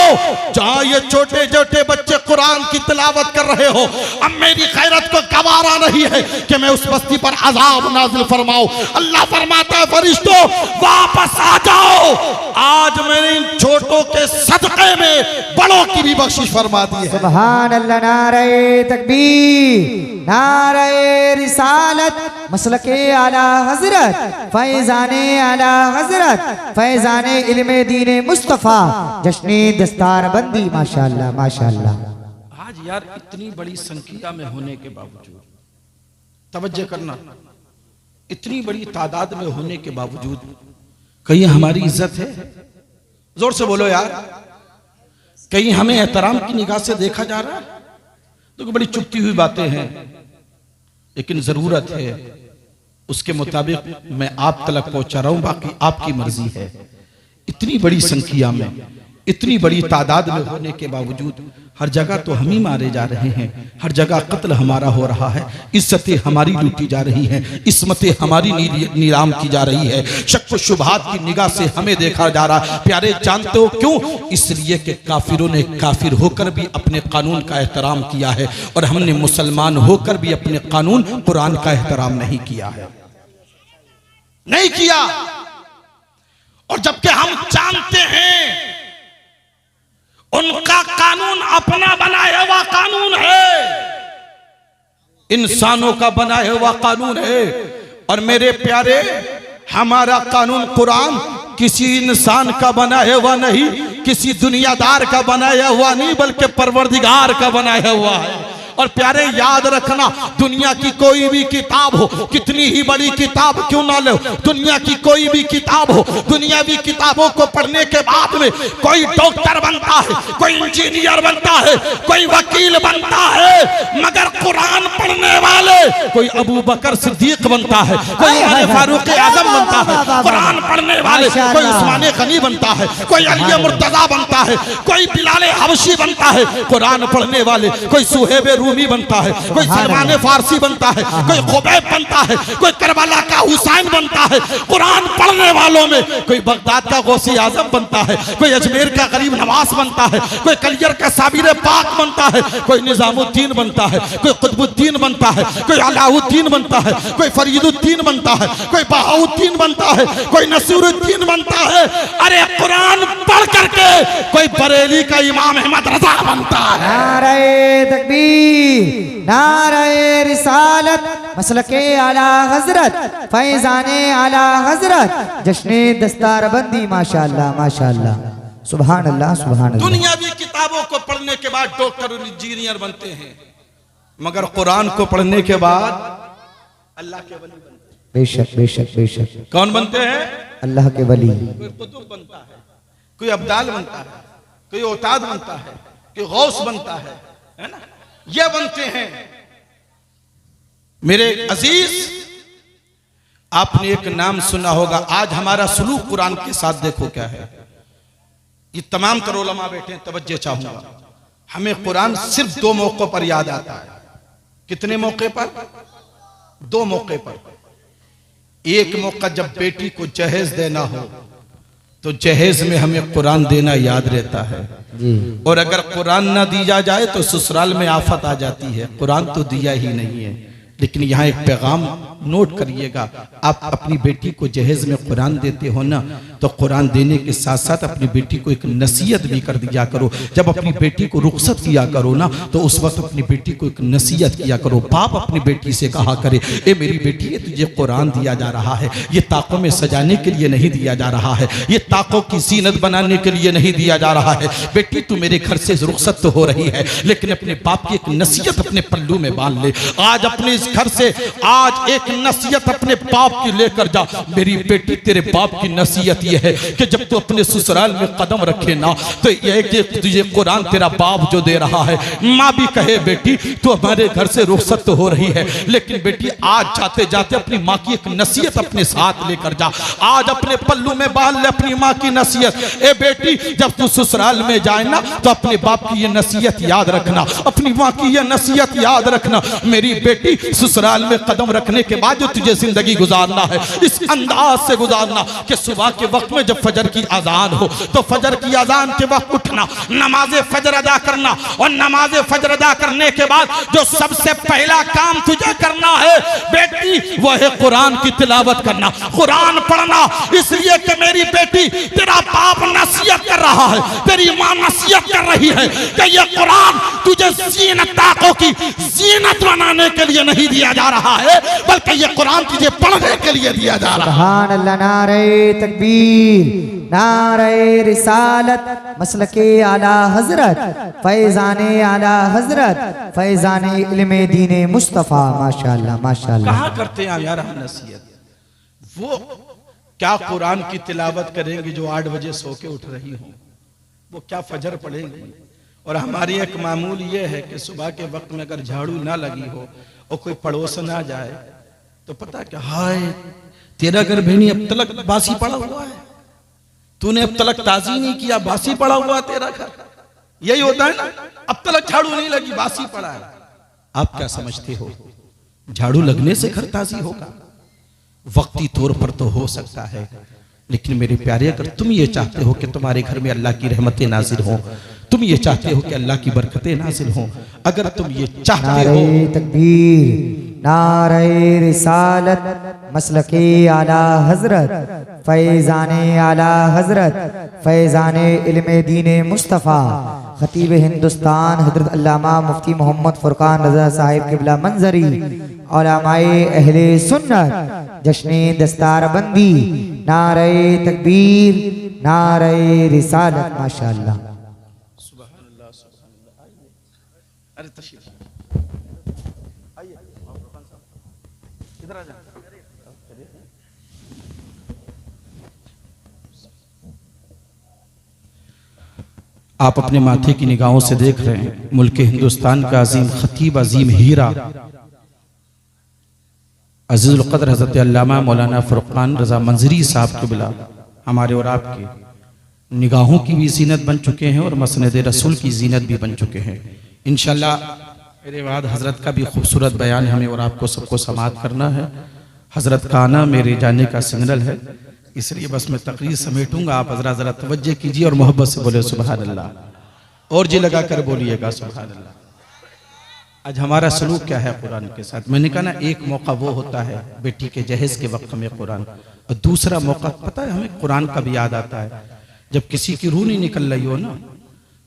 जहां ये छोटे छोटे बच्चे कुरान की तिलावत कर रहे हो, अब मेरी खैरत को गवारा नहीं है कि मैं उस बस्ती पर अजाब नाजिल फरमाओ। अल्लाह फरमाता है फरिश्तों वापस आ जाओ, आज मैंने इन छोटों के सदक़े में बड़ों की भी बख्शिश फरमा दी है। सुभान अल्लाह। नारे तकबीर, नारे रिसालत, मसलके आला हजरत, फैजाने आला हजरत, फैजाने इल्मे दीने मुस्तफ़ा, जश्ने दस्तार बंदी। माशाअल्लाह माशाअल्लाह। आज यार इतनी बड़ी संख्या में होने के बावजूद, तवज्जो करना, इतनी बड़ी तादाद में होने के बावजूद कहीं हमारी इज्जत है? जोर से बोलो यार। कहीं हमें एहतराम की निगाह से देखा जा रहा है? तो बड़ी चुपती हुई बातें हैं, लेकिन जरूरत है उसके मुताबिक मैं आप तक पहुंचा रहा हूं, बाकी आपकी मर्जी है। इतनी बड़ी संख्या में, इतनी बड़ी तादाद में होने के बावजूद हर जगह तो हम ही मारे जा रहे हैं, हर जगह कत्ल हमारा हो रहा है, इज्जतें हमारी लूटी जा रही हैं, इस्मतें हमारी नीलाम की जा रही है, शक व शुबहात की निगाह से हमें देखा जा रहा है। प्यारे जानते हो क्यों? इसलिए कि काफिरों ने काफिर होकर भी अपने कानून का एहतराम किया है और हमने मुसलमान होकर भी अपने कानून कुरान का एहतराम नहीं किया है, नहीं किया। और जबकि हम जानते हैं उनका कानून अपना बनाया हुआ कानून है, इंसानों का बनाया हुआ कानून है। और मेरे प्यारे, हमारा कानून कुरान किसी इंसान का बनाया हुआ नहीं, किसी दुनियादार का बनाया हुआ नहीं, बल्कि परवरदिगार का बनाया हुआ है। और प्यारे याद रखना, दुनिया की कोई भी किताब हो, कितनी ही बड़ी किताब क्यों ना लो, दुनिया की कोई भी किताब हो, दुनियावी किताबों को पढ़ने के बाद में कोई डॉक्टर बनता है, कोई इंजीनियर बनता है, कोई वकील बनता है, मगर कुरान पढ़ने वाले कोई अबू बकर सिद्दीक बनता है, कोई उमर फारूक आजम बनता है। कुरान पढ़ने वाले कोई उस्मान गनी बनता है, कोई अली मुर्तजा बनता है, कोई बिलाल हबशी बनता है। कुरान पढ़ने वाले कोई सुहेब रूमी बनता है, कोई सलमान फारसी बनता है, कोई खुबैब बनता है, कोई करबला का हुसैन बनता है। कुरान पढ़ने वालों में कोई बगदाद का गौसी आजम बनता है, कोई अजमेर का गरीब नवाज बनता है, कोई कलियर का साबिर पाक बनता है, कोई निजामुद्दीन बनता है, कोई कुतुबुद्दीन बनता है, कोई अलाउद्दीन बनता है, कोई फरीदुद्दीन बनता है, कोई बहाउद्दीन बनता है, कोई नसीरुद्दीन बनता है। अरे कुरान पढ़ करके कोई बरेली का इमाम अहमद रजा बनता है। नारे तकबीर, नारे रिसालत, मसलके आला हजरत, फैजाने आला हजरत, जश्ने दस्तार बंदी। माशाअल्लाह माशाअल्लाह। सुभान अल्लाह सुभान अल्लाह। दुनियावी किताबों को पढ़ने के बाद डॉक्टर और इंजीनियर बनते हैं, मगर कुरान को पढ़ने के बाद अल्लाह के वली बनते हैं। बेशक बेशक बेशक। कौन बनते हैं? अल्लाह के वली। कोई कुतुब बनता है, कोई अब्दाल बनता है, कोई औताद बनता है, कोई गौस बनता है ना, ये बनते हैं। मेरे अजीज, आपने एक नाम सुना होगा। आज हमारा सलूक कुरान के साथ देखो क्या है। ये तमाम तर उलमा बैठे हैं, तवज्जो चाहूंगा। हमें कुरान सिर्फ दो मौकों पर याद आता है। कितने मौके पर? दो मौके पर। एक मौका जब बेटी को जहेज देना हो तो जहेज में हमें कुरान देना याद रहता है जी। और अगर कुरान ना दिया जाए तो ससुराल में आफत आ जाती है। कुरान तो दिया ही नहीं है। लेकिन यहाँ एक पैगाम नोट करिएगा, आप अपनी बेटी को जहेज में कुरान देते हो ना, तो कुरान देने के साथ साथ अपनी बेटी को एक नसीहत भी कर दिया करो। जब अपनी बेटी को रुखसत किया करो ना, तो उस वक्त अपनी बेटी को एक नसीहत किया करो। बाप अपनी बेटी से कहा करे, ए मेरी बेटी, ये तुझे कुरान दिया जा रहा है, ये ताकों में सजाने के लिए नहीं दिया जा रहा है, ये ताकों की जीनत बनाने के लिए नहीं दिया जा रहा है। बेटी तू मेरे घर से रुखसत तो हो रही है, लेकिन अपने बाप की एक नसीहत अपने पल्लू में बांध ले। आज अपने इस घर से आज एक नसीहत अपने बाप की लेकर जा। मेरी बेटी, तेरे बाप की नसीहत यह है कि जब तू अपने ससुराल में कदम रखे ना, तो यह कि तुझे कुरान तेरा बाप जो दे रहा है। माँ भी कहे, बेटी तू हमारे घर से रुखसत तो हो रही है, लेकिन बेटी आज जाते जाते अपनी माँ की एक नसीहत अपने साथ लेकर जा। आज अपने पल्लू में बांध ले अपनी माँ की नसीहत। ए बेटी, जब तू ससुराल में जाए ना, तो अपने बाप की यह नसीहत याद रखना, अपनी माँ की यह नसीहत याद रखना। मेरी बेटी, ससुराल में कदम रखने के बाद जो तुझे जिंदगी गुजारना है, इस अंदाज से गुजारना कि सुबह के वक्त में जब फजर की अजान हो, तो फजर की अजान के वक्त उठना, नमाज फजर अदा करना, और नमाज फजर अदा करने के बाद जो सबसे पहला काम तुझे करना है बेटी, वह है कुरान की तिलावत करना, कुरान पढ़ना। इसलिए कि मेरी बेटी, तेरा बाप नसीहत कर कर रहा है, तेरी माँ नसीहत कर रही है कि ये कुरान तुझे ज़ीनत आंखों की ज़ीनत बनाने के लिए नहीं दिया जा रहा है, बल्कि ये कुरान तुझे पढ़ने के लिए दिया जा रहा है। सुभान अल्लाह। नारे तकबीर, नारे रिसालत, मसलके आला हजरत, फैजाने आला हजरत, फैजाने इल्मे दीने मुस्तफ़ा। माशाअल्लाह माशाअल्लाह। कहाँ करते हैं यार हम नसीहत? वो क्या कुरान की तिलावत करेंगे जो 8 बजे सो के उठ रही हो, वो क्या फजर पढ़ेंगी। और हमारी एक मामूल ये है कि सुबह के वक्त में अगर झाड़ू ना लगी हो और कोई पड़ोस ना जाए तो पता क्या, हाय तेरा घर बहनी अब तलक बासी पड़ा हुआ है, तूने अब तलक ताजी नहीं किया, बासी पड़ा हुआ तेरा घर। यही होता है ना, अब तलक झाड़ू नहीं लगी, बासी पड़ा है। आप क्या समझते हो झाड़ू लगने से घर ताजी होगा? वक्ती तौर पर तो हो सकता है, लेकिन मेरे प्यारे, अगर तुम ये चाहते हो कि तुम्हारे घर में अल्लाह की रहमतें नाजिल हों, तुम ये चाहते हो कि अल्लाह की बरकतें नाजिल हों, अगर तुम ये चाहते हो, नारे तकबीर, नारे रिसालत, मसलके आला हजरत, फैजाने आला हजरत, फैजाने इल्मे दीने मुस्तफ़ा, खतीब हिंदुस्तान हजरत अल्लामा मुफ्ती मोहम्मद फुरकान रज़ा साहिब किबला मंजरी, उलमाए अहले सुन्नत, जश्ने दस्तारबंदी, नारे तकबीर, नारे रिसालत। माशाअल्लाह। अरे तशरीफ आइए, इधर आ जाए। आप अपने माथे की निगाहों से देख रहे हैं मुल्क हिंदुस्तान का अजीम खतीब, अजीम हीरा, अजीजुल क़द्र हज़रत अल्लामा मौलाना फुरकान रज़ा मंजरी साहब क़िबला हमारे और आपके निगाहों की भी जीनत बन चुके हैं और मसनद रसूल की जीनत भी बन चुके हैं। इंशाअल्लाह मेरे बाद हज़रत का भी खूबसूरत बयान हमें और आपको सबको समाअत करना है। हज़रत का आना मेरे जाने का सिग्नल है, इसलिए बस मैं तकरीर समेटूंगा। आप हज़रत ज़रा तवज्जो कीजिए और मोहब्बत से बोले सुभान अल्लाह, और जी लगा कर बोलिएगा सुभान अल्लाह। आज हमारा सलूक क्या है कुरान के साथ? मैंने कहा ना, एक मौका वो होता है बेटी के जहेज के वक्त हमें कुरान, और दूसरा मौका पता है हमें कुरान का भी याद आता है जब किसी की रूह नहीं निकल रही हो ना,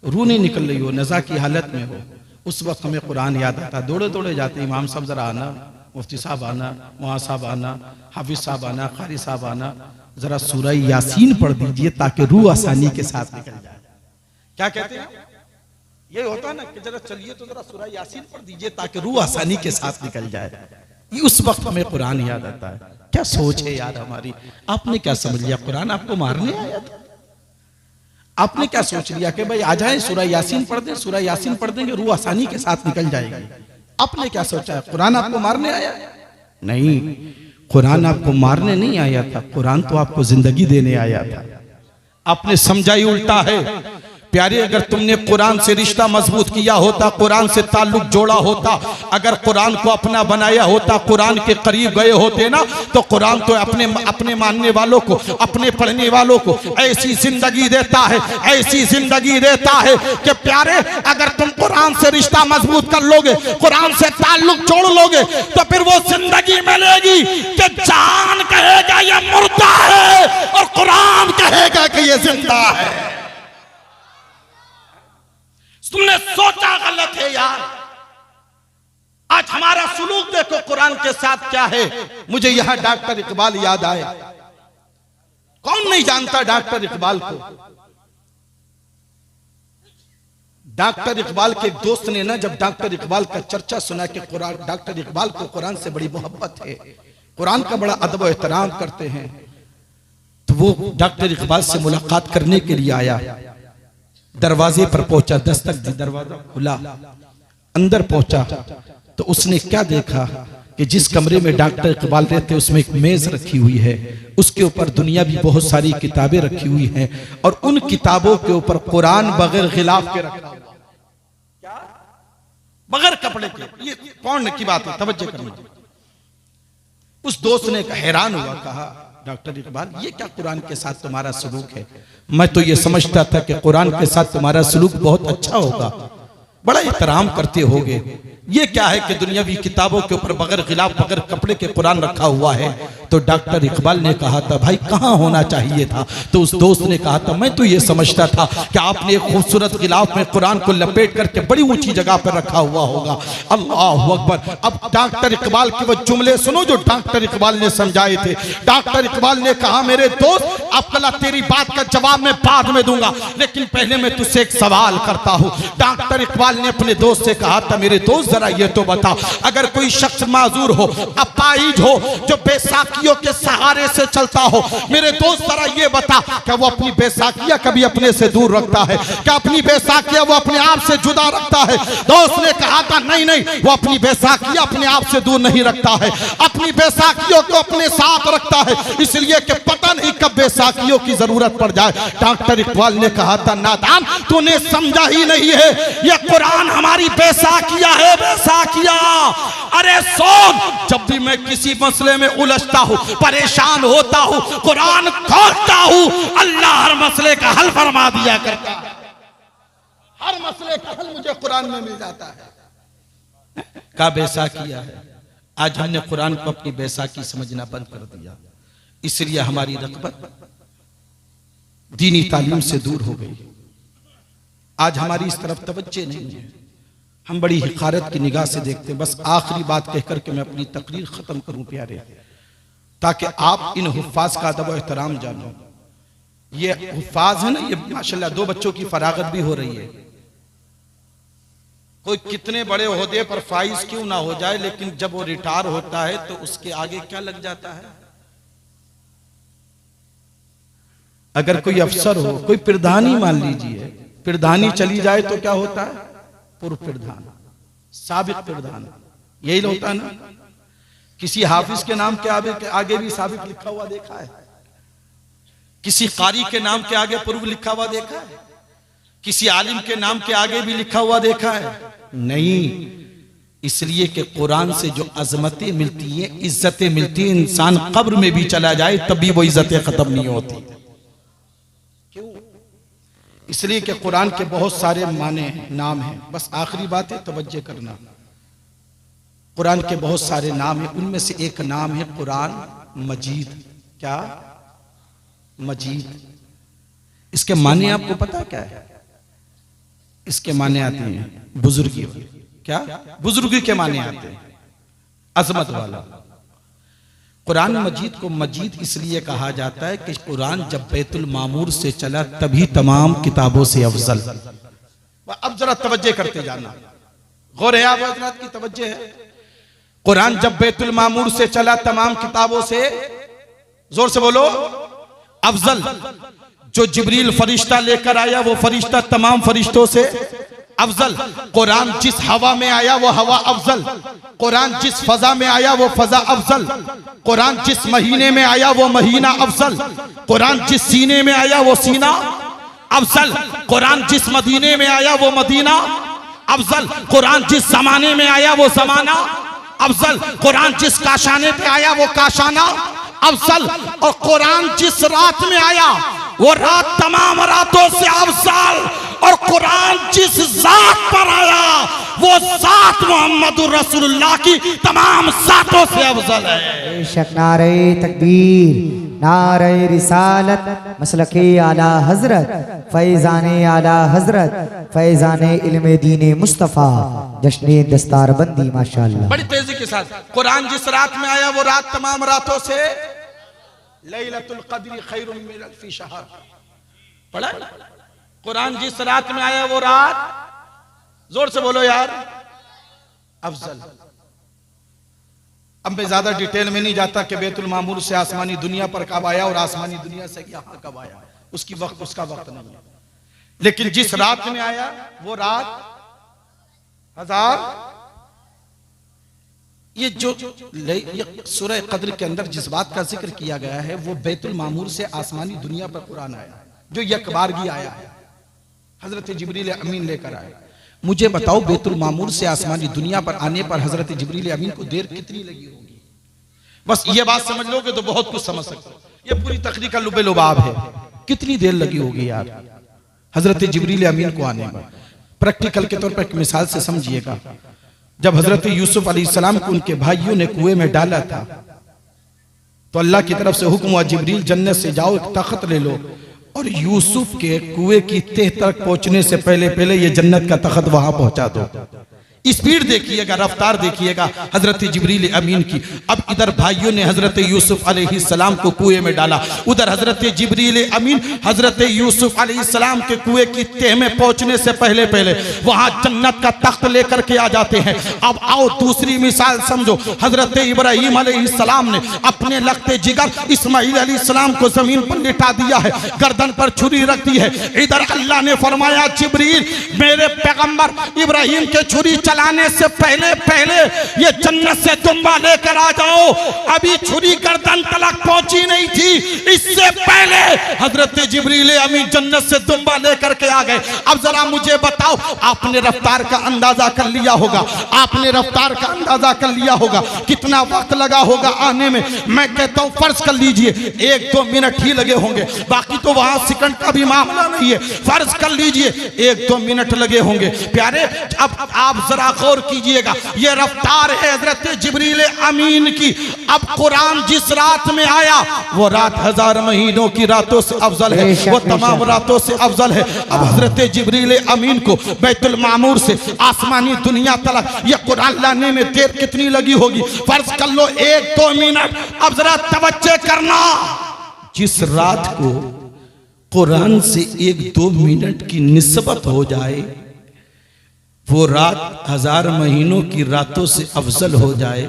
रूह नहीं निकल रही हो, नज़ा की हालत में हो, उस वक्त हमें कुरान याद आता है। दौड़े दौड़े जाते, इमाम साहब जरा आना, मुफ्ती साहब आना, मुआ साहब आना, हाफिज साहब आना, कारी साहब आना, जरा सूरह यासीन पढ़ दीजिए ताकि रूह आसानी के साथ निकल जाए। क्या कहते हैं? ये होता है ना कि जरा चलिए तो जरा सूरह यासीन पढ़ दीजिए ताकि रूह आसानी के साथ निकल जाए। ये उस वक्त हमें कुरान याद आता है। क्या सोच है यार हमारी? आपने क्या समझ लिया कुरान आपको मारने आया था? आपने क्या सोच लिया कि भाई आ जाए सूरह यासीन पढ़ दें, सूरह यासीन पढ़ देंगे रूह आसानी के साथ निकल जाएगी? आपने क्या सोचा है? कुरान आपको मारने आया? नहीं, कुरान आपको मारने नहीं आया था, कुरान तो आपको जिंदगी देने आया था। आपने समझा ही उल्टा है। प्यारे, अगर तुमने कुरान से रिश्ता मजबूत किया होता, कुरान से ताल्लुक जोड़ा होता, अगर कुरान को अपना बनाया होता, कुरान के करीब गए होते ना, तो कुरान तो अपने मानने वालों को, अपने पढ़ने वालों को ऐसी जिंदगी देता है, ऐसी जिंदगी देता है कि प्यारे, अगर तुम कुरान से रिश्ता मजबूत कर लोगे, कुरान से ताल्लुक जोड़ लोगे, तो फिर वो जिंदगी मिलेगी कि जान कहेगा ये मुर्दा है और कुरान कहेगा कि ये जिंदा है। तुमने सोचा गलत है यार। आज हमारा सुलूक देखो कुरान के साथ क्या है। मुझे यहां डॉक्टर इकबाल याद आए। कौन नहीं जानता डॉक्टर इकबाल को? डॉक्टर इकबाल के दोस्त ने ना, जब डॉक्टर इकबाल का चर्चा सुना कि कुरान, डॉक्टर इकबाल को कुरान से बड़ी मोहब्बत है, कुरान का बड़ा अदब और एहतराम करते हैं, तो वो डॉक्टर इकबाल से मुलाकात करने के लिए आया। दरवाजे पर पहुंचा, दस्तक दी, दरवाजा खुला, अंदर पहुंचा तो उसने क्या देखा कि जिस कमरे में डॉक्टर इकबाल रहते उसमें एक मेज रखी हुई है, उसके ऊपर दुनिया भी बहुत सारी किताबें रखी हुई हैं और उन किताबों के ऊपर कुरान बगैर गिलाफ के रखा हुआ। क्या? बगैर कपड़े के। ये पौंड की बात है, तवज्जो करना। उस दोस्त ने हैरान हुआ, कहा डॉक्टर इकबाल ये क्या कुरान के साथ तुम्हारा सलूक है? मैं तो ये समझता था कि कुरान के साथ तुम्हारा सलूक बहुत अच्छा होगा, बड़ा एहतराम करते होगे। ये क्या है कि दुनियावी किताबों के ऊपर बगैर गिलाफ, बगैर कपड़े के कुरान रखा हुआ है? तो डॉक्टर इकबाल ने कहा था भाई कहाँ होना चाहिए था? तो उस दोस्त ने कहा था मैं तो ये समझता था कि आपने एक खूबसूरत गिलाफ में कुरान को लपेट करके बड़ी ऊंची जगह पर रखा हुआ होगा। अल्लाह अकबर। अब डॉक्टर इकबाल के वो जुमले सुनो जो डॉक्टर इकबाल ने समझाए थे। डॉक्टर इकबाल ने कहा मेरे दोस्त अब्दुल्ला तेरी बात का जवाब मैं बाद में दूंगा, लेकिन पहले मैं तुझसे एक सवाल करता हूँ। डॉक्टर इकबाल ने अपने दोस्त से कहा था मेरे दोस्त जरा ये तो बता, अगर कोई शख्स माजूर हो, अपाहिज हो, जो बेसाखियों के सहारे से चलता हो, मेरे दोस्त जरा ये बता क्या वो अपनी बेसाखियां कभी अपने से दूर रखता है? क्या अपनी बेसाखियां वो अपने आप से जुदा रखता है? दोस्त ने कहा था नहीं नहीं, वो अपनी बेसाखियां अपने आप से दूर नहीं रखता है, अपनी बेसाखियों को अपने साथ रखता है, इसलिए कि पता नहीं कब बेसाखियों की जरूरत पड़ जाए। डॉक्टर इकबाल ने कहा था नादान तूने समझा ही नहीं है, ये कुरान हमारी बेसाखियां है, बेसाखियां। अरे सुन, जब भी मैं किसी मसले में उलझता हूँ, परेशान होता हूँ, कुरान खोलता हूँ, अल्लाह हर मसले का हल फरमा दिया करता है। हर मसले का हल मुझे कुरान में मिल जाता है। का बैसाखिया है। आज हमने कुरान को अपनी बैसाखी समझना बंद कर दिया, इसलिए हमारी रग़बत दीनी तालीम से दूर हो गई। आज हमारी इस तरफ तवज्जो नहीं है, हम बड़ी हिकारत की निगाह से देखते हैं। बस आखिरी बात कहकर के मैं अपनी तकरीर खत्म करूं प्यारे, ताकि आप इन हुफ्फाज का अदब और एहतराम जानो। ये हुफ्फाज है ना, ये माशाल्लाह दो बच्चों की फरागत भी हो रही है। कोई कितने बड़े ओहदे पर फाइज क्यों ना हो जाए, लेकिन जब वो रिटायर होता है तो उसके आगे क्या लग जाता है? अगर कोई अफसर हो, कोई प्रधानी मान लीजिए, प्रधानी चली जाए तो क्या होता है? पूर्व प्रधान, साबिक प्रधान, यही होता है ना। किसी हाफिज के नाम के आगे भी साबिक लिखा हुआ देखा है? किसी कारी के नाम के आगे पूर्व लिखा हुआ देखा है? किसी आलिम के नाम के आगे भी लिखा हुआ देखा है? नहीं। इसलिए कि कुरान से जो अजमतें मिलती हैं, इज्जतें मिलती हैं, इंसान कब्र में भी चला जाए तब भी वो इज्जतें खत्म नहीं होती। क्यों? इसलिए कि कुरान के बहुत सारे माने हैं, नाम हैं। बस आखिरी बात है, तवज्जो करना। कुरान के बहुत सारे नाम हैं, उनमें से एक नाम है कुरान मजीद। क्या? मजीद। इसके माने आपको पता क्या है? इसके माने आते हैं बुजुर्गी। क्या? बुजुर्गी के माने आते हैं, अजमत वाला। कुरान मजीद को मजीद इसलिए कहा जाता है कि कुरान जब बैतुल मामूर से चला तभी तमाम किताबों से अफजल। अब जरा तवज्जो करते जाना, गौर है आप हज़रात की तवज्जो है। कुरान जब बैतुल मामूर से चला तमाम किताबों से, जोर से बोलो, अफजल। जो जिब्रील फरिश्ता लेकर आया वो फरिश्ता तमाम फरिश्तों से अफजल। कुरान जिस हवा में आया वो हवा अफजल। कुरान जिस फजा में आया वो फजा अफजल। कुरान जिस महीने में आया वो महीना अफजल। कुरान जिस सीने में आया वो सीना अफजल। कुरान जिस मदीने में आया वो मदीना अफजल। कुरान जिस जमाने में आया वो जमाना अफजल। कुरान जिस काशाने पे आया वो काशाना अफजल। और कुरान जिस रात में आया वो रात तमाम रातों से अफजल। और कुरान जिस जात पर आया वो जात मोहम्मदुर रसूलुल्लाह की तमाम जातों से अफजल है। बेशक नारे तकबीर, नारे रिसालत, मसलके आला हजरत, फैजाने आला हजरत, फैजाने इल्मे दीने मुस्तफ़ा, जश्ने दस्तारबंदी माशाअल्लाह। बड़ी तेजी के साथ कुरान जिस रात में आया वो रात तमाम रातों से लैलतुल क़द्र खैरुम मिन अल्फि शहर। पढ़ा? कुरान जिस रात में आया वो रात, जोर से बोलो यार, अफजल। अब मैं ज्यादा डिटेल में नहीं जाता कि बैतुल मामूर से आसमानी दुनिया पर कब आया और आसमानी दुनिया से यहाँ कब आया, उसका वक्त नहीं है। लेकिन जिस रात में आया वो रात हजार। ये जो सूरह क़द्र के अंदर जिस बात का जिक्र किया गया है वो बैतुल मामूर से आसमानी दुनिया पर कुरान आया, जो यकबारगी आया है, हजरत जिब्रील अमीन लेकर आए। मुझे बताओ बैतुल मामूर से आसमानी दुनिया पर आने पर हजरत जिब्रील अमीन को देर कितनी लगी होगी? बस ये बात समझ लोगे तो बहुत कुछ समझ सकते हो। ये पूरी तकरीर का लुबे लुबाब है, कितनी देर लगी होगी यार हजरत जिब्रील अमीन को आने में। प्रैक्टिकल के तौर पर एक मिसाल से समझिएगा। जब हजरत यूसुफ अलैहिस्सलाम को उनके भाइयों ने कुएं में डाला था तो अल्लाह की तरफ से हुक्म हुआ, जिब्रील जन्नत से जाओ, एक तख्त ले लो और यूसुफ के कुएं की तह तक पहुंचने से पहले पहले ये जन्नत का तख्त वहां पहुंचा दो। स्पीड देखिएगा, रफ्तार देखिएगा हजरत जिब्रील अमीन की। अब इधर भाइयों ने हजरत यूसुफ अलैहिस्सलाम को कुएं में डाला, उधर हजरत जिब्रील अमीन हजरत यूसुफ अलैहिस्सलाम के कुएं की तह में पहुंचने से पहले पहले वहां जन्नत का तख्त लेकर के आ जाते हैं। अब आओ दूसरी मिसाल समझो, हजरत इब्राहीम अलैहिस्सलाम ने अपने लगते जिगर इस्माइल अलैहिस्सलाम को जमीन पर लिटा दिया है, गर्दन पर छुरी रख दी है। इधर अल्लाह ने फरमाया, जिब्रील मेरे पैगंबर इब्राहीम के छुरी चलाने से पहले पहले ये जन्नत से दुम्बा लेकर आ जाओ। अभी छुरी गर्दन तलक पहुंची नहीं थी, इससे पहले हजरत जिब्रील अमीन जन्नत से दुम्बा लेकर के आ गए। अब जरा मुझे बताओ, आपने रफ्तार का अंदाजा कर लिया होगा, आपने रफ्तार का अंदाजा कर लिया होगा, कितना वक्त लगा होगा आने में। मैं कहता हूं फर्ज कर लीजिए 1-2 मिनट ही लगे होंगे, बाकी तो वहां सेकंड का भी मामला नहीं है। फर्ज कर लीजिए 1-2 मिनट लगे होंगे। प्यारे अब आप जरा गौर कीजिएगा, ये रफ्तार है हजरत जिब्रील अमीन की। अब कुरान जिस रात में आया वो रात 1000 महीनों की रातों से अफजल है, वो तमाम रातों से अफजल है। अब हजरत जिब्रील अमीन को बैतुल मामूर से आसमानी दुनिया तक ये कुरान लाने में देर कितनी लगी होगी? फर्ज कर लो 1-2 मिनट। अब जरा तवज्जो करना, जिस रात को कुरान से 1-2 मिनट की निस्बत हो जाए, वो रात 1000 महीनों की रातों से अफजल हो जाए,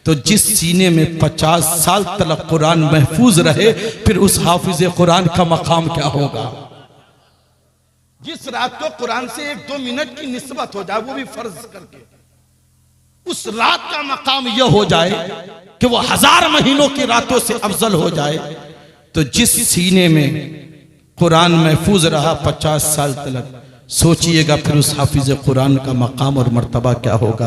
तो जिस सीने में 50 साल तक कुरान महफूज रहे, फिर उस हाफिज कुरान का मकाम क्या होगा? जिस रात को कुरान से 1-2 मिनट की निस्बत हो जाए, वो भी फर्ज करके, उस रात का मकाम यह हो जाए कि वो 1000 महीनों की रातों से अफजल हो जाए, तो जिस सीने में कुरान महफूज रहा 50 साल तक, सोचिएगा फिर उस हाफिज कुरान का मकाम और मर्तबा क्या होगा।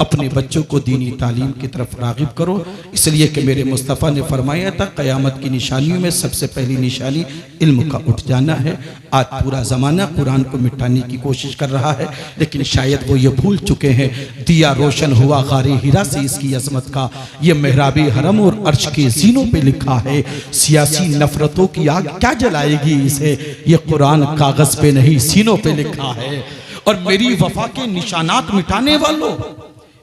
अपने बच्चों को दीनी तालीम की तरफ रागिब करो, इसलिए कि मेरे मुस्तफ़ा ने फरमाया था क़यामत की निशानियों में सबसे पहली निशानी इल्म का उठ जाना है। आज पूरा ज़माना कुरान को मिटाने की कोशिश कर रहा है, लेकिन शायद वो ये भूल चुके हैं, दिया रोशन हुआ गारे हिरा से इसकी अजमत का, ये मेहराबे हरम और अर्श के जीनों पे लिखा है। सियासी नफरतों की आग क्या जलाएगी इसे, ये कुरान कागज़ पे नहीं सीनों पे लिखा है। और मेरी वफा के निशानात मिटाने वालों,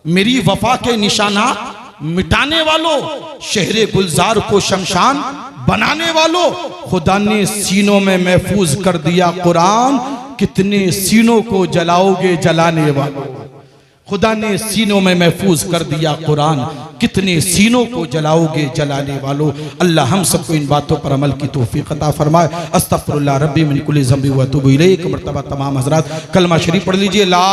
मेरी वफा के निशानात मिटाने वालों, शहरे गुलजार को शमशान बनाने वालों, खुदा ने सीनों में महफूज कर दिया कुरान, कितने सीनों को जलाओगे जलाने वालों। खुदा ने सीनों में महफूज कर दिया कुरान, कितने सीनों को जलाओगे जलाने वालों। अल्लाह हम सबको इन बातों पर अमल की तौफीक अता फरमाए। अस्तगफिरुल्लाह रब्बी मिन कुल्ली ज़ंबि व अतूबु इलैहि। एक मरतबा तमाम हज़रात कलमा शरीफ पढ़ लीजिए, ला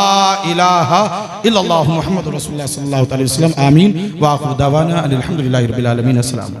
इलाहा इल्लल्लाहु मुहम्मदुर रसूलुल्लाह सल्लल्लाहु अलैहि वसल्लम। आमीन व आखिरु दावाना अनिल हम्दुलिल्लाहि रब्बिल आलमीन। अस्सलाम।